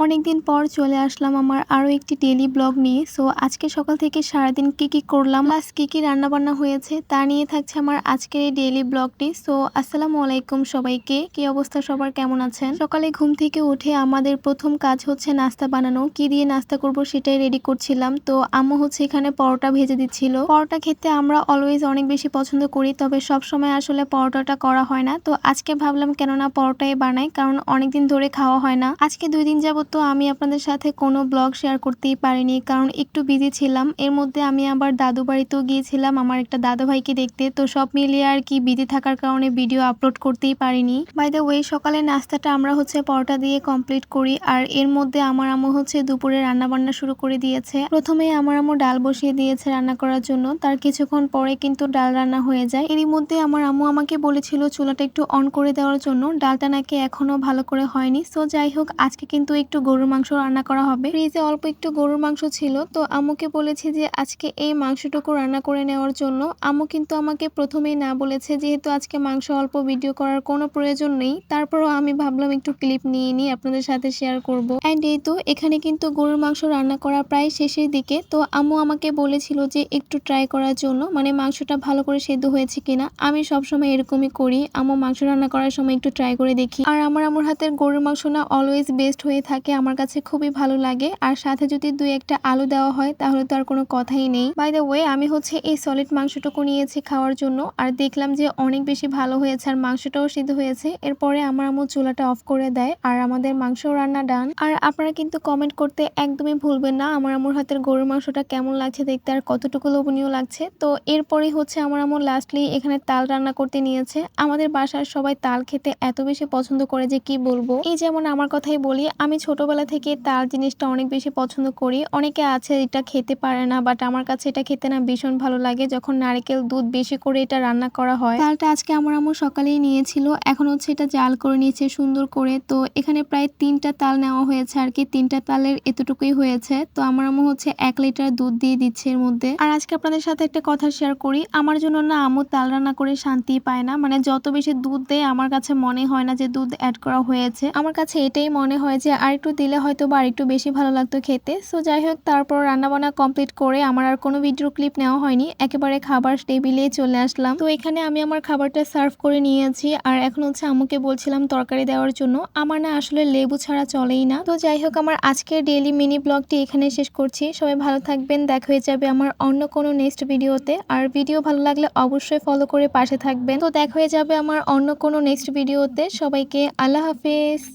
অনেকদিন পর চলে আসলাম আমার আরো একটি ডেইলি ব্লগ নিয়ে। সো আজকে সকাল থেকে সারাদিন কি করলাম প্লাস কি রান্না বান্না হয়েছে তা নিয়ে থাকছে আমার আজকের এই ডেইলি ব্লগটি। সো আসসালামু আলাইকুম সবাইকে, কি অবস্থা সবার, কেমন আছেন? সকালে ঘুম থেকে উঠে আমাদের প্রথম কাজ হচ্ছে নাস্তা বানানো। কি দিয়ে নাস্তা করব সেটাই রেডি করছিলাম। তো আম্মু হচ্ছে এখানে পরোটা ভেজে দিচ্ছিল। পরোটা খেতে আমরা অলওয়েজ অনেক বেশি পছন্দ করি, তবে সব সময় আসলে পরোটাটা করা হয় না। তো আজকে ভাবলাম কেননা পরোটাই বানাই, কারণ অনেকদিন ধরে খাওয়া হয় না। আজকে 2 দিন যাবত তো আমি আপনাদের সাথে কোনো ব্লগ শেয়ার করতেই পারিনি, কারণ একটু বিজি ছিলাম। এর মধ্যে আমি আবার দাদু বাড়িতেও গিয়েছিলাম আমার একটা দাদু ভাইকে দেখতে। তো সব মিলিয়ে আর কি বিজি থাকার কারণে ভিডিও আপলোড করতেই পারিনি। বাই দ্য ওয়ে, সকালে নাস্তাটা আমরা হচ্ছে পরোটা দিয়ে কমপ্লিট করি, আর এর মধ্যে আমার আম্মু হচ্ছে দুপুরে রান্না বান্না শুরু করে দিয়েছে। প্রথমে আমার আম্মু ডাল বসিয়ে দিয়েছে রান্না করার জন্য, তার কিছুক্ষণ পরে কিন্তু ডাল রান্না হয়ে যায়। এরই মধ্যে আমার আম্মু আমাকে বলেছিল চুলাটা একটু অন করে দেওয়ার জন্য, ডালটা নাকি এখনো ভালো করে হয়নি। সো যাই হোক, আজকে কিন্তু একটু গরুর মাংস রান্না করা হবে। ফ্রিজে অল্প একটু গরুর মাংস ছিল, তো আম্মুকে বলেছি যে আজকে এই মাংসটুকু রান্না করে নেওয়ার জন্য। আম্মু কিন্তু আমাকে প্রথমেই না বলেছে, যেহেতু আজকে মাংস অল্প, ভিডিও করার কোনো প্রয়োজন নেই। তারপরও আমি ভাবলাম একটু ক্লিপ নিয়ে নিই, আপনাদের সাথে শেয়ার করব। অ্যান্ড এই তো এখানে কিন্তু গরুর মাংস রান্না করা প্রায় শেষের দিকে। তো আম্মু আমাকে বলেছিল যে একটু ট্রাই করার জন্য, মানে মাংসটা ভালো করে সেদ্ধ হয়েছে কিনা। আমি সবসময় এরকমই করি, আম্মু মাংস রান্না করার সময় একটু ট্রাই করে দেখি। আর আমার আম্মুর হাতের গরুর মাংস না অলওয়েজ বেস্ট হয়ে থাকে, আমার কাছে খুবই ভালো লাগে। আর সাথে যদি 2-1টা আলু দেওয়া হয় তাহলে তো আর কোনো কথাই নেই। বাই দ্য ওয়ে, আমি হচ্ছে এই সলিড মাংসটুকু নিয়েছি খাওয়ার জন্য, আর দেখলাম যে অনেক বেশি ভালো হয়েছে আর মাংসটাও সিদ্ধ হয়েছে। এরপরে আমার আম্মু চুলাটা অফ করে দেয় আর আমাদের মাংস রান্না ডান। আর আপনারা কিন্তু কমেন্ট করতে একদমই ভুলবেন না আমার আম্মুর হাতের গরুর মাংসটা কেমন লাগছে দেখতে আর কতটুকু লোভনীয় লাগছে। তো এরপরে হচ্ছে আমার আম্মু লাস্টলি এখানে তাল রান্না করতে নিয়েছে। আমাদের বাসার সবাই তাল খেতে এত বেশি পছন্দ করে যে কি বলবো। এই যেমন আমার কথাই বলি, আমি ছোটবেলা থেকে তাল জিনিসটা অনেক বেশি পছন্দ করি। অনেকে আছে এটা খেতে পারে না, বাট আমার কাছে এটা খেতে না ভীষণ ভালো লাগে যখন নারকেল দুধ বেশি করে এটা রান্না করা হয়। তালটা আজকে আমার আম্মু সকালেই নিয়েছিল, এখন হচ্ছে এটা জাল করে নিয়েছে সুন্দর করে। তো এখানে প্রায় 3টা তাল নেওয়া হয়েছে আর কি, 3টা তালের এতটুকুই হয়েছে। তো আমার আম্মু হচ্ছে 1 লিটার দুধ দিয়ে দিচ্ছে এর মধ্যে। আর আজকে আপনাদের সাথে একটা কথা শেয়ার করি, আমার জন্য না আম্মু তাল রান্না করে শান্তি পায় না। মানে যত বেশি দুধ দেয় আমার কাছে মনে হয় না যে দুধ অ্যাড করা হয়েছে, আমার কাছে এটাই মনে হয় যে আর একটু দিলে হয়তো বা আর একটু বেশি ভালো লাগতো খেতে। সো যাই হোক, তারপর রান্নাবান্না কমপ্লিট করে আমার আর কোনো ভিডিও ক্লিপ নেওয়া হয়নি, একেবারে খাবার টেবিলে চলে আসলাম। তো এখানে আমি আমার খাবারটা সার্ভ করে নিয়েছি, আর এখন হচ্ছে আম্মুকে বলছিলাম তরকারি দেওয়ার জন্য। আমার না আসলে লেবু ছাড়া চলেই না। তো যাই হোক, আমার আজকের ডেইলি মিনি ব্লগটি এখানে শেষ করছি। সবাই ভালো থাকবেন, দেখা হয়ে যাবে আমার অন্য কোনো নেক্সট ভিডিওতে। আর ভিডিও ভালো লাগলে অবশ্যই ফলো করে পাশে থাকবেন। তো দেখা হয়ে যাবে আমার অন্য কোনো নেক্সট ভিডিওতে। সবাইকে আল্লাহ হাফেজ।